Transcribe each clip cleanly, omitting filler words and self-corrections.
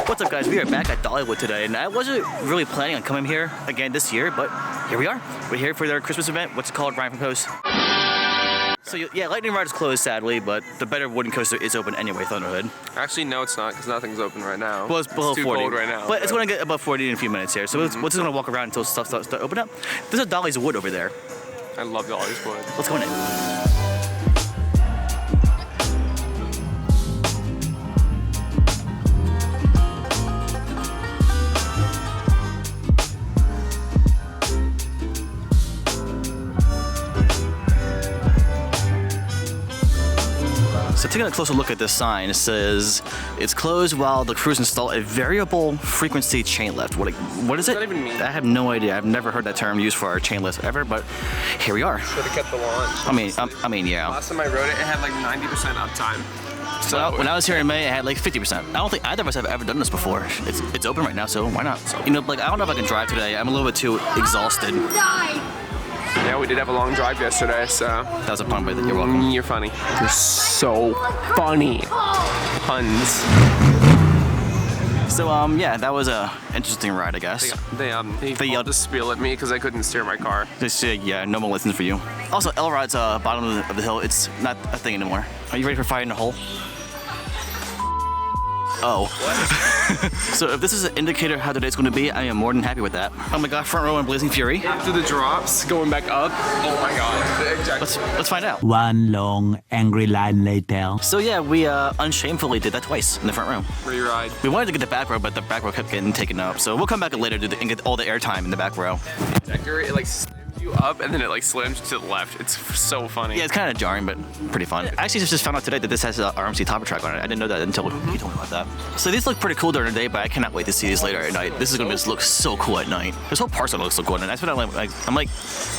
What's up, guys? We are back at Dollywood today, and I wasn't really planning on coming here again this year, but here we are. We're here for their Christmas event. What's it called, Ryan from Post? So yeah, Lightning Ride is closed, sadly, but the better wooden coaster is open anyway, Thunderhood. Actually, no, it's not, because nothing's open right now. Well, it's below too 40 cold right now. But it's going to get above 40 in a few minutes here, so we're just going to walk around until stuff starts to open up. There's a Dolly's Wood over there. I love Dolly's Wood. Let's go in. So taking a closer look at this sign, it says it's closed while the crews install a variable frequency chain lift. What is it? What does that even mean? I have no idea. I've never heard that term used for our chain lift ever, but here we are. Should have kept the launch. I mean, yeah. Last time I rode it, it had like 90% uptime. So when I was here in May, it had like 50%. I don't think either of us have ever done this before. It's open right now, so why not? You know, like I don't know if I can drive today. I'm a little bit too exhausted. Yeah, we did have a long drive yesterday, so... That was a pun, but you're welcome. You're funny. You're so funny. Puns. So, yeah, that was a interesting ride, I guess. They yelled to spiel at me because I couldn't steer my car. They said, yeah, no more lessons for you. Also, Elrod's bottom of the hill, it's not a thing anymore. Are you ready for fire in the hole? Oh. So if this is an indicator of how today's going to be, I am more than happy with that. Oh my god, front row and Blazing Fury. After the drops, going back up. Oh my god. Let's find out. One long, angry line later. So yeah, we unshamefully did that twice in the front row. Re-ride. We wanted to get the back row, but the back row kept getting taken up. So we'll come back later and get all the airtime in the back row. It like slams you up and then it like slams to the left. It's so funny. Yeah, it's kind of jarring, but pretty fun. I actually just found out today that this has an RMC topper track on it. I didn't know that until you told me about that. So these look pretty cool during the day, but I cannot wait to see these later at night. This is gonna just look so cool at night. This whole park's gonna look so cool, and that's what I'm like,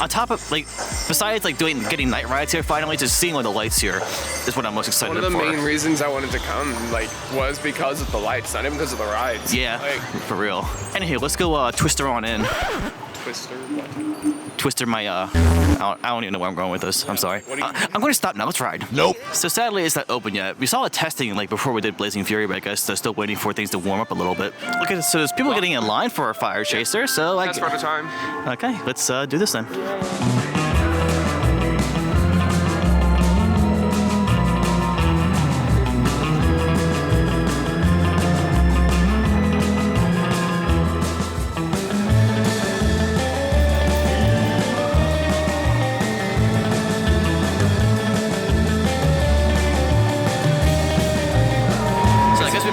on top of like, besides like getting night rides here finally, just seeing all the lights here is what I'm most excited for. One of the main reasons I wanted to come was because of the lights, not even because of the rides. Yeah, for real. Anywho, let's go Twister on in. Twister? What? Twister my, I don't even know where I'm going with this. I'm sorry. I'm going to stop now. Let's ride. Nope. So sadly, it's not open yet. We saw it testing like before we did Blazing Fury, but I guess they're still waiting for things to warm up a little bit. Look at this. So there's people getting in line for a fire chaser. So like, that's part of time. Okay, let's do this then.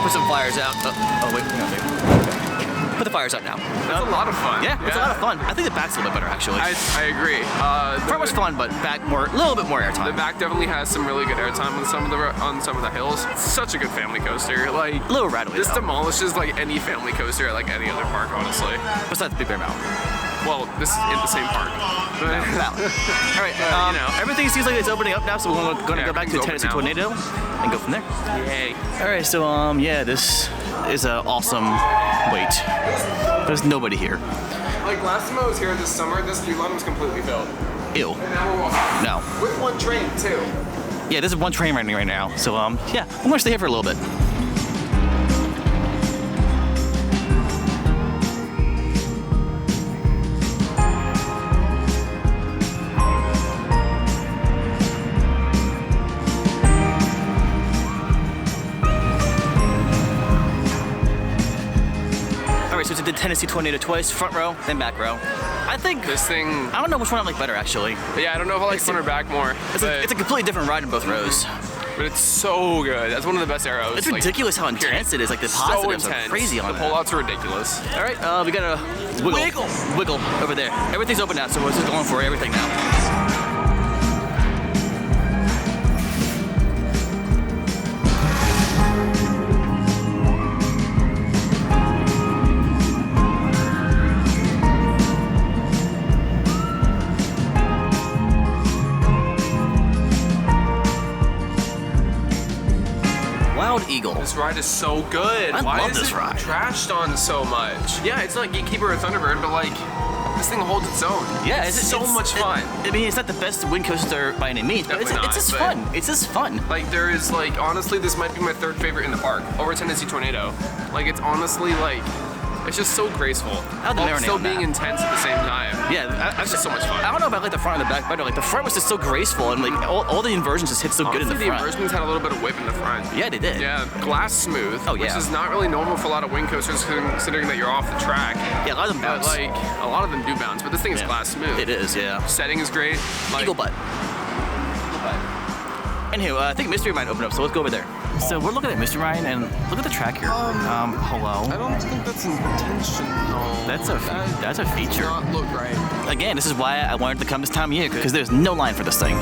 Put some fires out. Oh wait, hang on, babe. Put the fires out now. That's a lot of fun. Yeah, it's a lot of fun. I think the back's a little bit better actually. I agree. Front was fun, but back a little bit more airtime. The back definitely has some really good airtime on some of the hills. It's such a good family coaster. Like a little rattly. This demolishes like any family coaster at like any other park, honestly. Besides Big Bear Mountain. Well, this is in the same park. All right, you know, everything seems like it's opening up now, so we're going to go back to Tennessee Tornado and go from there. Yay. All right, so yeah, this is an awesome wait. There's nobody here. Like last time I was here this summer, this queue line was completely filled. Ew. And now we're walking. No. With one train too. Yeah, there's one train running right now, so yeah, I'm going to stay here for a little bit. So it's the Tennessee Tornado twice, front row, then back row. I think this thing. I don't know which one I like better actually. Yeah, I don't know if I like front or back more. It's a completely different ride in both rows. But it's so good. That's one of the best arrows. It's ridiculous how intense it is. Like the positives are crazy on it. The pullouts are ridiculous. All right, we got a wiggle over there. Everything's open now, so we're just going for everything now. Wild Eagle. This ride is so good. I love this ride. Trashed on so much? Yeah, it's not Gatekeeper or Thunderbird, but like, This thing holds its own. Yeah, it's so much fun. I mean, it's not the best wind coaster by any means, but it's Definitely just not, fun. It's just fun. Like there is like honestly, this might be my third favorite in the park over Tennessee Tornado. Like it's honestly like. It's just so graceful. How'd the while marinade still on being that? intense at the same time. Yeah, It's just so much fun. I don't know about like the front and the back better. Like the front was just so graceful, and like all the inversions just hit so good in the Honestly, front. inversions had a little bit of whip in the front. Yeah, they did. Yeah, glass smooth, Oh, yeah. which is not really normal for a lot of wind coasters considering that you're off the track. Yeah, a lot of them But bounce. like, a lot of them do bounce, but this thing is Yeah. glass smooth. It is, yeah. Setting is great. Like, Eagle butt. Anywho, I think Mystery Mine opened up, so let's go over there. So we're looking at Mystery Mine, and look at the track here. Hello. I don't think that's intentional. That's a feature. Not look right. Again, this is why I wanted to come this time of year, because there's no line for this thing.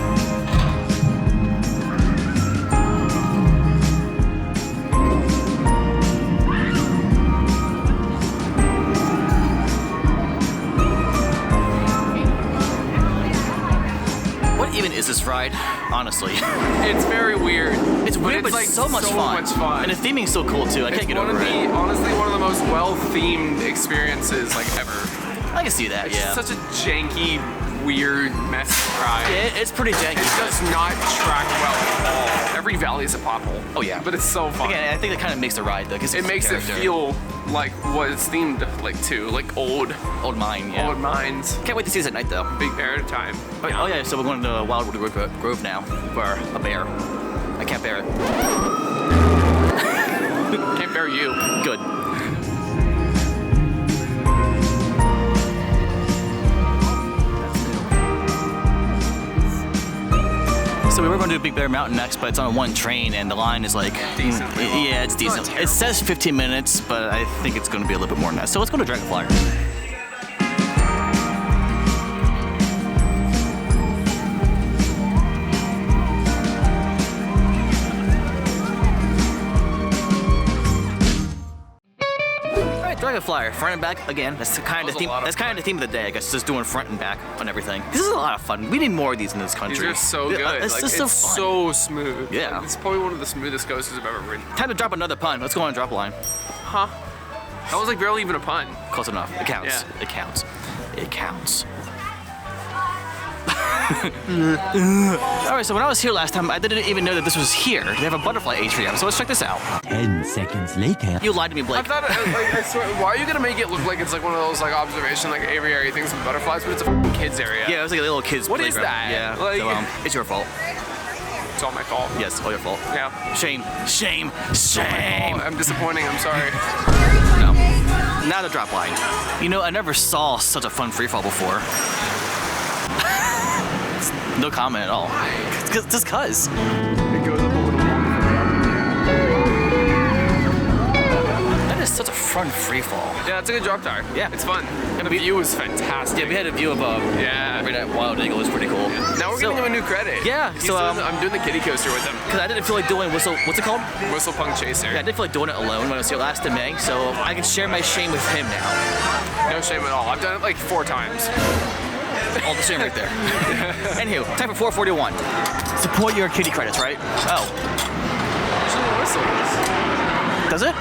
What even is this ride? Honestly. It's very weird. It's weird, but like so much fun. And the theming's so cool too. I can't get over it. Honestly, one of the most well-themed experiences like ever. I can see that, It's yeah. just such a janky, weird, messy ride. Yeah, it's pretty janky. It does not track well at all. Every valley is a pothole. Oh, yeah. But it's so fun. Again, I think that kind of makes the ride though, because It makes it feel like what it's themed like to, like old mine, yeah. old mines. Can't wait to see this at night though. Big Bear time. But, oh yeah, so we're going to Wildwood Grove now for a bear. I can't bear it. Can't bear you. Good. So we were going to do Big Bear Mountain next, but it's on one train, and the line is like Decently long. yeah, it's decent. not It says 15 minutes, but I think it's going to be a little bit more than that. So let's go to Dragonfly. Dragonflyer, front and back again. That's kind of That was the theme. a lot of That's kind of fun. the theme of the day, I guess. Just doing front and back on everything. This is a lot of fun. We need more of these in this country. These are so good. It's Like, just so it's fun. so smooth. Yeah. Like, it's probably one of the smoothest coasters I've ever ridden. Time to drop another pun. Let's go on a drop line. Huh? That was like barely even a pun. Close enough. It counts. Yeah. It counts. It counts. Alright, so when I was here last time, I didn't even know that this was here. They have a butterfly atrium, so let's check this out. 10 seconds later. You lied to me, I Blake. thought, like, I swear, why are you gonna make it look like it's like one of those like observation, like aviary things with butterflies, but it's a f***ing kids area. Yeah, it was like a little kid's What is playground. that? Yeah, Like- so, it's your fault. It's all my fault. Yes, all your fault. Yeah. Shame, shame, shame. I'm disappointing. I'm sorry. No. Now the drop line. You know, I never saw such a fun freefall before. No comment at all. Just cuz. It goes up a little more. That is such a fun freefall. Yeah, it's a good drop tire. Yeah. It's fun. And the view is fantastic. Yeah, we had a view of Yeah. that Wild Eagle. It was pretty cool. Now we're giving him a new credit. Yeah, He's so, doing I'm doing the kiddie coaster with him. Because I didn't feel like doing what's it called? Whistle Punk Chaser. Yeah, I didn't feel like doing it alone when I was here last in May, so I can share my shame with him now. No shame at all. I've done it like 4 times. All the same right there. Anywho, time for 441. Support your kitty credits, right? Oh, Usually whistles. does it?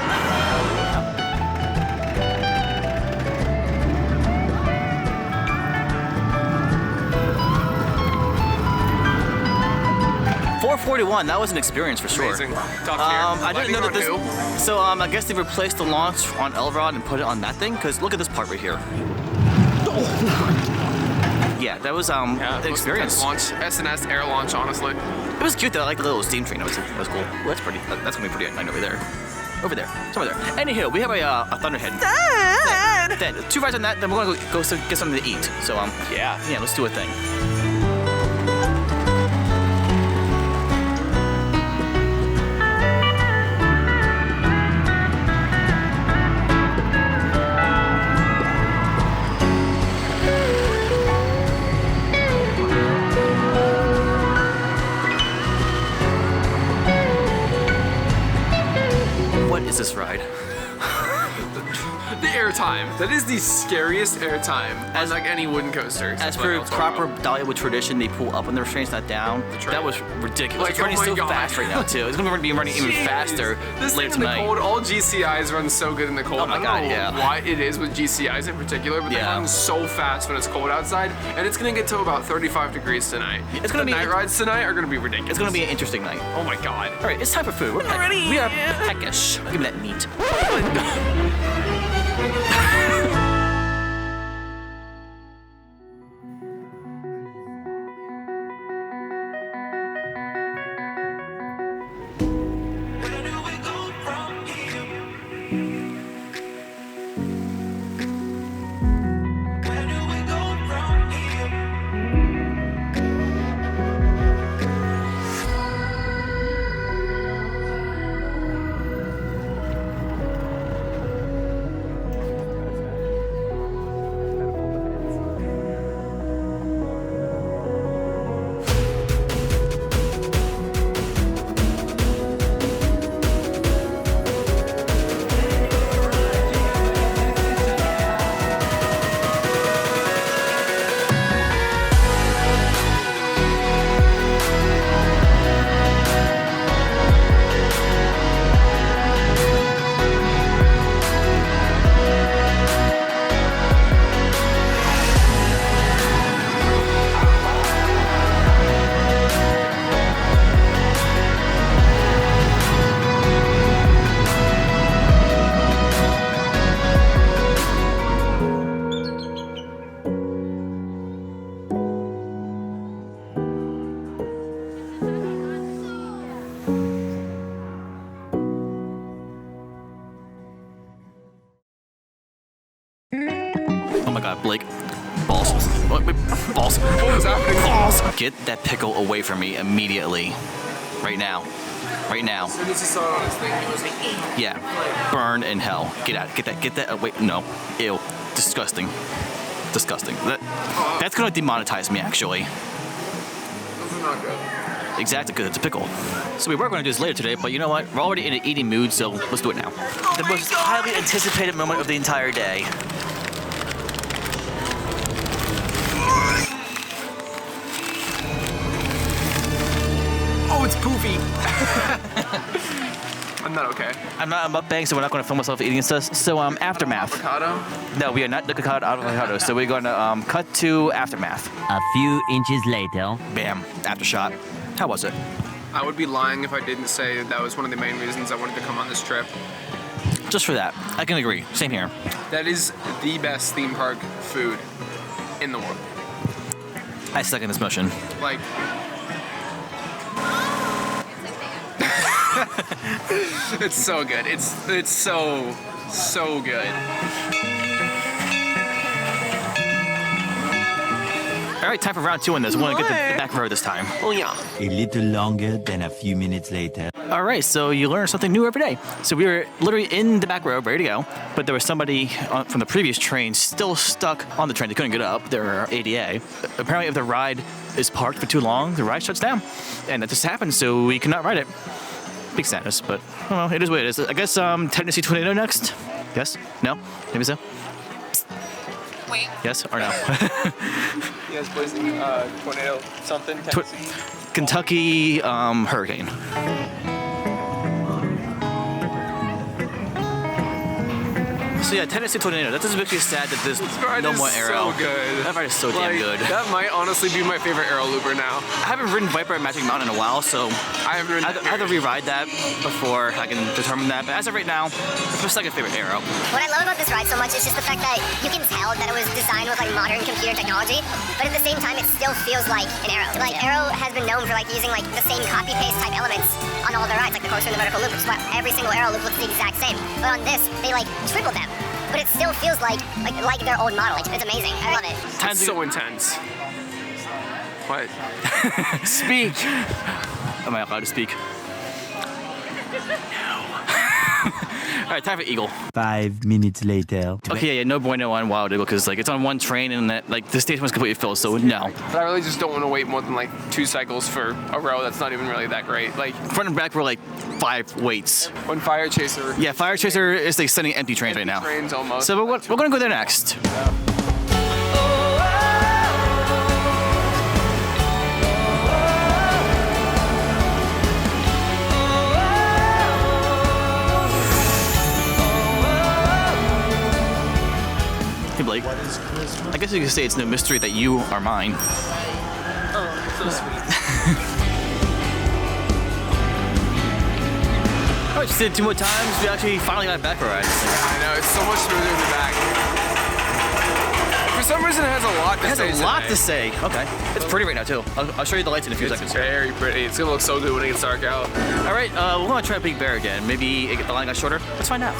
$441. That was an experience for sure. Amazing. Top tier. I didn't know that Lightning this. on So I guess they replaced the launch on Elrod and put it on that thing. Cause look at this part right here. Yeah, that was Yeah, an experience. Launch, SNS air launch, honestly. It was cute though. I like the little steam train. That was cool. Well, that's pretty. That's gonna be pretty at night over there. Over there. Somewhere there. Anywho, we have a Thunderhead. Then 2 rides on that. Then we're gonna go get something to eat. So yeah, let's do a thing. What is this ride? The airtime. That is the scariest airtime as like any wooden coaster. As per proper Dollywood tradition, they pull up on the restraints, not down. That was ridiculous. It's running so fast right now too. It's gonna be running even faster this later thing in tonight. the cold, all GCIs run so good in the cold. Oh my God, I don't know why it is with GCIs in particular, but they run so fast when it's cold outside, and it's gonna get to about 35 degrees tonight. It's gonna be night rides tonight are gonna be ridiculous. It's gonna be an interesting night. Oh my God. All right, it's time for food. We are peckish. Give me that meat. Oh my God, Blake. Balls. Balls. What was happening? Balls. Get that pickle away from me immediately. Right now. Right now. As soon as he saw it on his thing, he was like, Yeah. Burn in hell. Get out. Get that away. No. Ew. Disgusting. Disgusting. That's gonna demonetize me, actually. this is not good. Exactly, because it's a pickle. So we were going to do this later today, but you know what? We're already in an eating mood, so let's do it now. The most highly anticipated moment of the entire day. Oh, it's poofy. I'm not okay. I'm not a mukbang, so we're not going to film myself eating stuff. So aftermath. Avocado? No, we are not looking at avocado. So we're going to cut to aftermath. A few inches later. Bam, aftershot. How was it? I would be lying if I didn't say that was one of the main reasons I wanted to come on this trip. Just for that, I can agree. Same here. That is the best theme park food in the world. I second this motion. Like, it's so good. It's so good. All right, time for round 2 on this. We want to get the back row this time. Oh yeah. A little longer than a few minutes later. All right, so you learn something new every day. So we were literally in the back row, ready to go, but there was somebody from the previous train still stuck on the train. They couldn't get up. Their ADA. Apparently, if the ride is parked for too long, the ride shuts down, and that just happened. So we could not ride it. Big sadness, but well, it is what it is. I guess Tennessee Tornado next. Yes? No? Maybe so. Wait. Yes or no? Yes, please. Tornado something. Kentucky Hurricane. So yeah, Tennessee Tornado. That doesn't make me sad that there's ride no is more arrow. so good. That ride is so damn good. That might honestly be my favorite arrow looper now. I haven't ridden Viper at Magic Mountain in a while, so I haven't ridden I have to re-ride that before I can determine that. But as of right now, it's my second favorite arrow. What I love about this ride so much is just the fact that you can tell that it was designed with like modern computer technology, but at the same time it still feels like an arrow. Like Arrow has been known for like using like the same copy-paste type elements on all their rides, like the coaster and the vertical loop, which is why every single arrow loop looks the exact same. But on this, they like tripled them. But it still feels like their old model. It's amazing. I love it. It's so intense. What? Speak. Am I allowed to speak? No. All right, time for Eagle. 5 minutes later. Okay, yeah, no bueno on Wild Eagle because like it's on one train and that like the station was completely filled, so no. But I really just don't want to wait more than like 2 cycles for a row that's not even really that great. Like Front and back were like 5 waits. when Fire Chaser. Yeah, Fire Chaser is like sending empty trains right now. Trains almost. So we're gonna go there next. Hey Blake, I guess you could say it's no mystery that you are mine. Oh, so sweet. All right, just did it 2 more times. We actually finally got back rides. I know, it's so much smoother in the back. For some reason, it has a lot to say. It has a lot to say. Okay. It's pretty right now, too. I'll show you the lights in a few It's seconds. very pretty. It's gonna look so good when it gets dark out. All right, we're gonna try Big Bear again. Maybe the line got shorter. Let's find out.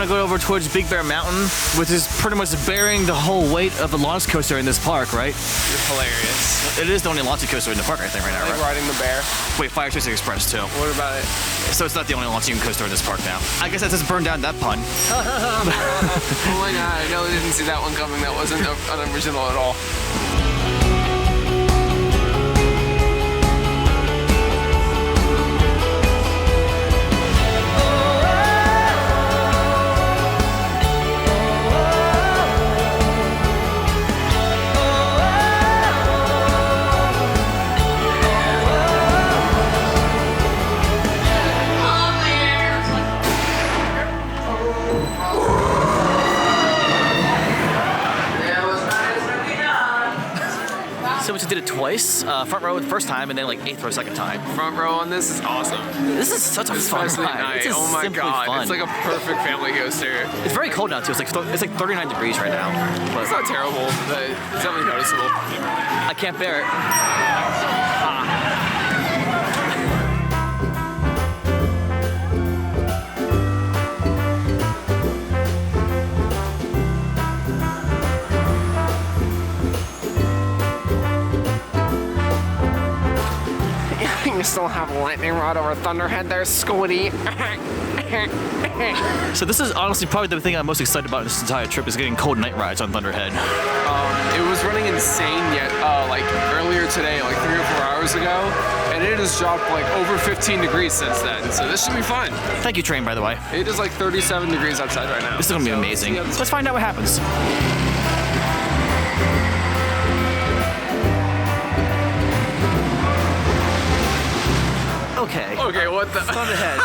Go over towards Big Bear Mountain, which is pretty much bearing the whole weight of the launch coaster in this park, right? It's hilarious. It is the only launch coaster in the park, I think, right now, I like right? riding the bear. Wait, Fire Chaser Express, too. What about it? So it's not the only launching coaster in this park now. I guess that just burned down that pun. Oh my god, I know I didn't see that one coming. That wasn't unoriginal at all. So we just did it twice. Front row the first time, and then like 8th row second time. Front row on this is awesome. This is such a fun Especially at ride. night. It's just Oh my simply god, fun. it's like a perfect family coaster. It's very cold now too. It's like 39 degrees right now. But It's not terrible, but it's definitely noticeable. I can't bear it. You still have a lightning rod over Thunderhead there, Scotty. So this is honestly probably the thing I'm most excited about this entire trip is getting cold night rides on Thunderhead. It was running insane yet, like earlier today, like 3 or 4 hours ago, and it has dropped like over 15 degrees since then. So this should be fun. Thank you, train, by the way. It is like 37 degrees outside right now. This is gonna be amazing. Yeah, Let's find out what happens. Okay. Okay, what the? Thunderhead.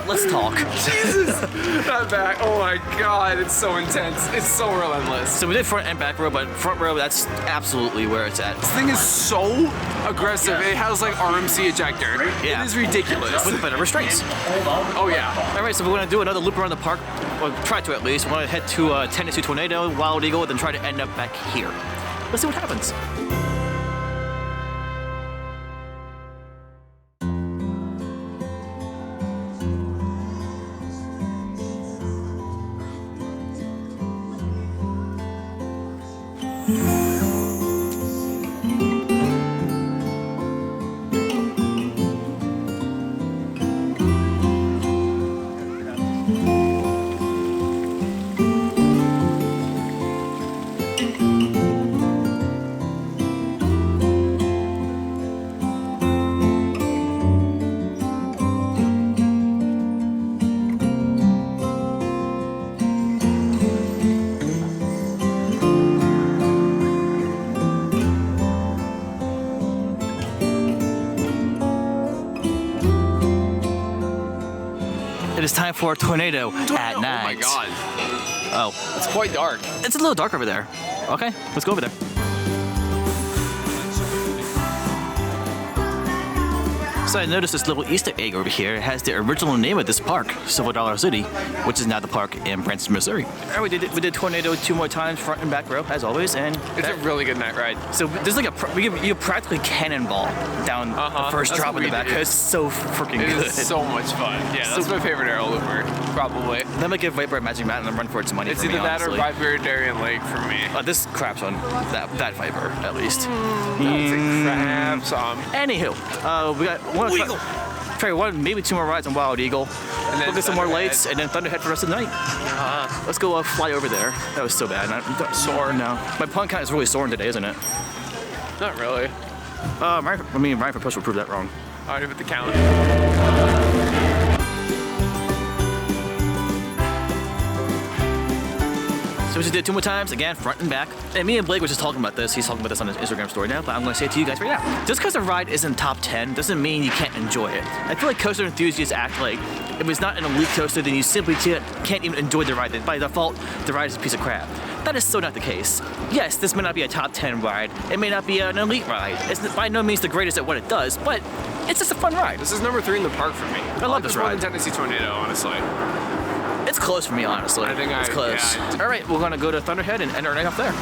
Let's talk. Jesus, that back. Oh my god, it's so intense. It's so relentless. So we did front and back row, but front row, that's absolutely where it's at. This thing is so aggressive. It has like RMC ejector. Yeah. It is ridiculous. With better restraints. Oh yeah. All right, so we're gonna do another loop around the park, or try to at least. We're gonna head to Tennessee Tornado, Wild Eagle, then try to end up back here. Let's see what happens. It is time for a tornado at night. Oh my god. Oh, It's quite dark. it's a little dark over there. Okay, let's go over there. So I noticed this little Easter egg over here. It has the original name of this park, Silver Dollar City, which is now the park in Branson, Missouri. All right, we did Tornado 2 more times, front and back row, as always, and It's a really good night ride. so there's like you practically cannonball down the first That's drop what in the we back. did. It's so freaking It good. is so much fun. Yeah, that's my favorite aero looper, probably. Then I give Viper at Magic Mountain and run for its money. It's for me, either that honestly. or Viper Darien Lake for me. This craps on that Viper at least. That's a crap song. Anywho, we got maybe 2 more rides on Wild Eagle. And then We'll get some more Thunderhead. lights and then Thunderhead for the rest of the night. Let's go fly over there. That was so bad. Sore. No. My pun count is really soaring today, isn't it? Not really. Ryan for Push will prove that wrong. All right, with the count. So we just did 2 more times, again, front and back. And me and Blake was just talking about this. He's talking about this on his Instagram story now, but I'm gonna say it to you guys right now. Just because a ride isn't top 10 doesn't mean you can't enjoy it. I feel like coaster enthusiasts act like if it's not an elite coaster, then you simply can't even enjoy the ride. By default, the ride is a piece of crap. That is so not the case. Yes, this may not be a top 10 ride. It may not be an elite ride. It's by no means the greatest at what it does, but it's just a fun ride. This is number 3 in the park for me. I love this more ride. than Tennessee Tornado, honestly. It's close for me, honestly. I think it's close. yeah. All right, we're gonna go to Thunderhead and end our night off there.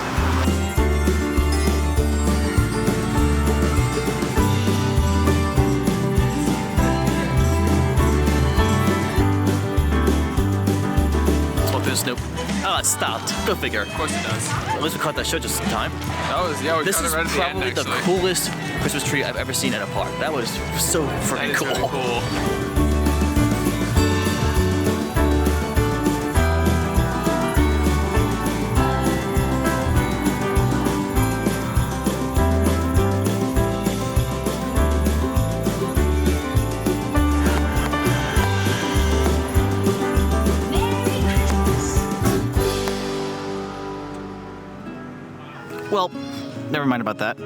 Nope. Oh, it stopped. Go figure. Of course it does. At least we caught that show just in time. That was, yeah, we This caught is it right at the end, probably the actually. coolest Christmas tree I've ever seen in a park. That was so That freaking is cool. really cool. Well, never mind about that.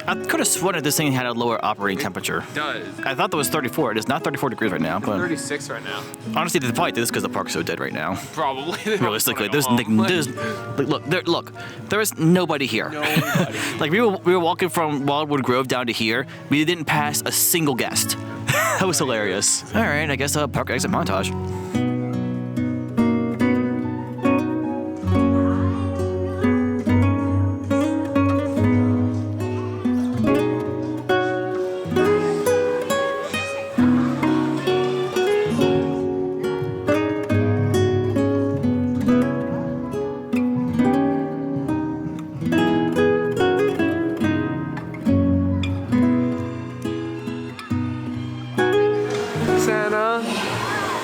I could have sworn that this thing had a lower operating temperature. It does. I thought that was 34. It is not 34 degrees right now, but 36 right now. honestly, they probably did this because the park's so dead right now. Probably. They don't Realistically, wanna there's go home. look, there is nobody here. Nobody. Like we were walking from Wildwood Grove down to here. We didn't pass a single guest. That was hilarious. All right, I guess park exit montage. Santa,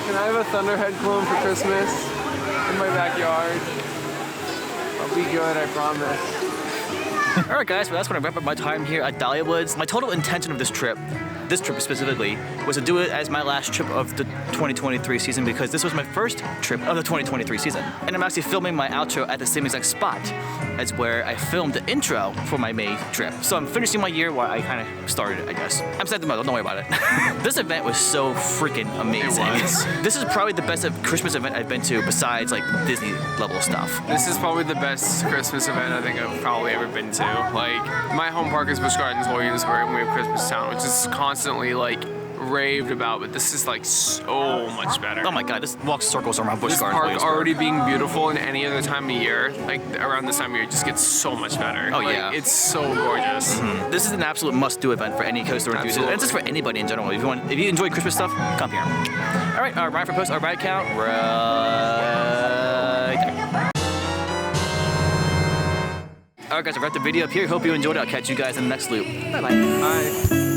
can I have a Thunderhead clone for Christmas in my backyard? I'll be good, I promise. All right, guys, well, that's going to wrap up my time here at Dollywood. My total intention of this trip specifically, was to do it as my last trip of the 2023 season because this was my first trip of the 2023 season. And I'm actually filming my outro at the same exact spot as where I filmed the intro for my May trip. So I'm finishing my year while I kind of started it, I guess. I'm sentimental, don't worry about it. This event was so freaking amazing. It was. This is probably the best Christmas event I've been to besides like Disney level stuff. This is probably the best Christmas event I think I've probably ever been to. Like, my home park is Busch Gardens, Williamsburg, and we have Christmas Town, which is constantly like raved about, but this is like so much better. Oh my god, this walks circles around Busch This Gardens. park Williamsburg. already being beautiful in any other time of year, like around this time of year, it just gets so much better. Oh, Like, yeah. it's so gorgeous. This is an absolute must-do event for any coaster enthusiast, and it's just for anybody in general. If you enjoy Christmas stuff, come here. All right, ride for post, our ride count, right there. All right, guys, I wrapped the video up here. Hope you enjoyed it. I'll catch you guys in the next loop. Bye-bye. Bye.